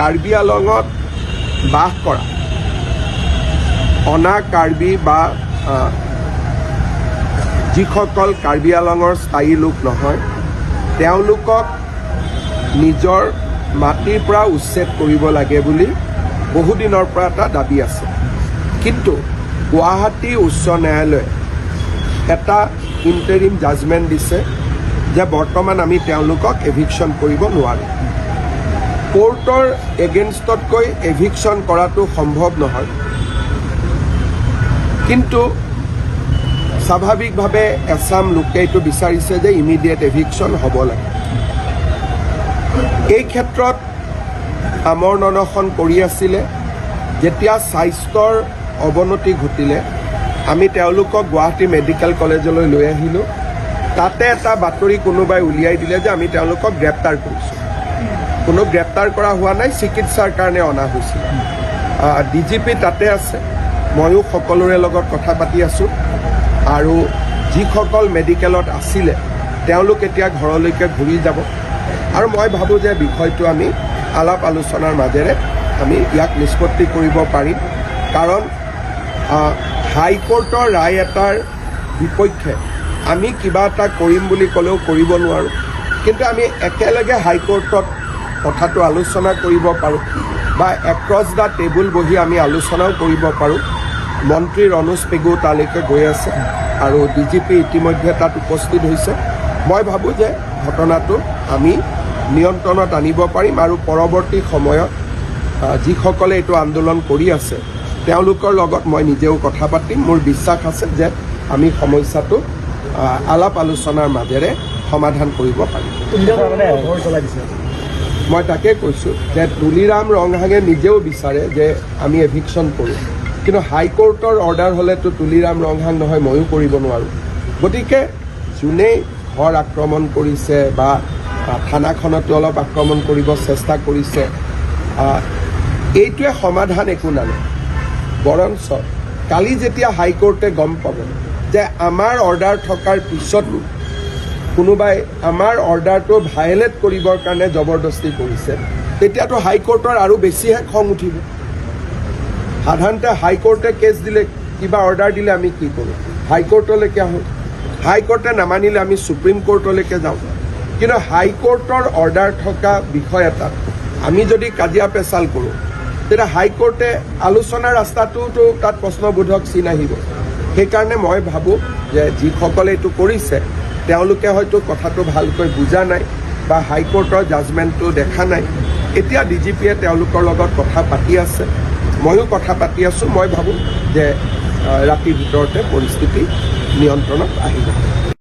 কাৰ্বি আলঙত বাস কৰা অনা কাৰ্বি বা যিসকল কাৰ্বি আলঙৰ স্থায়ী লোক নহয় তেওঁলোকক নিজৰ মাটিৰ পৰা উচ্ছেদ কৰিব লাগে বুলি বহুদিনৰ পৰা এটা দাবী আছে। কিন্তু গুৱাহাটী উচ্চ ন্যায়ালয়ে এটা ইণ্টাৰিম জাজমেণ্ট দিছে যে বৰ্তমান আমি তেওঁলোকক এভিকশ্যন কৰিব নোৱাৰোঁ। কোৰ্টৰ এগেইনষ্টতকৈ এভিকশ্যন কৰাটো সম্ভৱ নহয়, কিন্তু স্বাভাৱিকভাৱে এছাম লোকে এইটো বিচাৰিছে যে ইমিডিয়েট এভিকশ্যন হ'ব লাগে। এই ক্ষেত্ৰত আমৰণ অনশন কৰি আছিলে। যেতিয়া স্বাস্থ্যৰ অৱনতি ঘটিলে আমি তেওঁলোকক গুৱাহাটী মেডিকেল কলেজলৈ লৈ আহিলোঁ। তাতে এটা বাতৰি কোনোবাই উলিয়াই দিলে যে আমি তেওঁলোকক গ্ৰেপ্তাৰ কৰিছোঁ। কোনো গ্ৰেপ্তাৰ কৰা হোৱা নাই, চিকিৎসাৰ কাৰণে অনা হৈছিল। DGP তাতে আছে, ময়ো সকলোৰে লগত কথা পাতি আছোঁ আৰু যিসকল মেডিকেলত আছিলে তেওঁলোক এতিয়া ঘৰলৈকে ঘূৰি যাব আৰু মই ভাবোঁ যে বিষয়টো আমি আলাপ আলোচনাৰ মাজেৰে আমি ইয়াক নিষ্পত্তি কৰিব পাৰিম। কাৰণ হাইকোৰ্টৰ ৰায় এটাৰ বিপক্ষে আমি কিবা এটা কৰিম বুলি ক'লেও কৰিব নোৱাৰোঁ, কিন্তু আমি একেলগে হাইকোৰ্টত কথাটো আলোচনা কৰিব পাৰোঁ বা এক্ৰছ দ্য টেবুল বহি আমি আলোচনাও কৰিব পাৰোঁ। মন্ত্ৰী ৰণোজ পেগু তালৈকে গৈ আছে আৰু DGP ইতিমধ্যে তাত উপস্থিত হৈছে। মই ভাবোঁ যে ঘটনাটো আমি নিয়ন্ত্ৰণত আনিব পাৰিম আৰু পৰৱৰ্তী সময়ত যিসকলে এইটো আন্দোলন কৰি আছে তেওঁলোকৰ লগত মই নিজেও কথা পাতিম। মোৰ বিশ্বাস আছে যে আমি সমস্যাটো আলাপ আলোচনাৰ মাজেৰে সমাধান কৰিব পাৰিম। মই তাকে কৈছোঁ যে তুলিৰাম ৰংহাঙে নিজেও বিচাৰে যে আমি এভিকশ্যন কৰোঁ, কিন্তু হাইকোৰ্টৰ অৰ্ডাৰ হ'লেতো তুলিৰাম ৰংহাং নহয়, ময়ো কৰিব নোৱাৰোঁ। গতিকে যোনেই ঘৰ আক্ৰমণ কৰিছে বা থানাখনতো অলপ আক্ৰমণ কৰিব চেষ্টা কৰিছে, এইটোৱে সমাধান একো নানে। বৰঞ্চ কালি যেতিয়া হাইকোৰ্টে গম পাব যে আমাৰ অৰ্ডাৰ থকাৰ পিছতো কোনোবাই আমাৰ অৰ্ডাৰটো ভায়লেট কৰিবৰ কাৰণে জবৰদস্তি কৰিছে, তেতিয়াতো হাইকোৰ্টৰ আৰু বেছিহে খং উঠিব। সাধাৰণতে হাইকোৰ্টে কেছ দিলে, কিবা অৰ্ডাৰ দিলে আমি কি কৰোঁ? হাইকোৰ্টলৈকে আহোঁ। হাইকোৰ্টে নামানিলে আমি সুপ্ৰিম কোৰ্টলৈকে যাওঁ। কিন্তু হাইকোৰ্টৰ অৰ্ডাৰ থকা বিষয় এটাত আমি যদি কাজিয়া পেচাল কৰোঁ তেতিয়া হাইকোৰ্টে আলোচনাৰ ৰাস্তাটোতো তাত প্ৰশ্নবোধক চিন আহিব। সেইকাৰণে মই ভাবোঁ যে যিসকলে এইটো কৰিছে তেওঁলোকে হয়তো কথাটো ভালকৈ বুজা নাই বা হাইকোৰ্টৰ জাজমেণ্টটো দেখা নাই। এতিয়া DGPয়ে তেওঁলোকৰ লগত কথা পাতি আছে, ময়ো কথা পাতি আছোঁ। মই ভাবোঁ যে ৰাতিৰ ভিতৰতে পৰিস্থিতি নিয়ন্ত্ৰণত আহিব।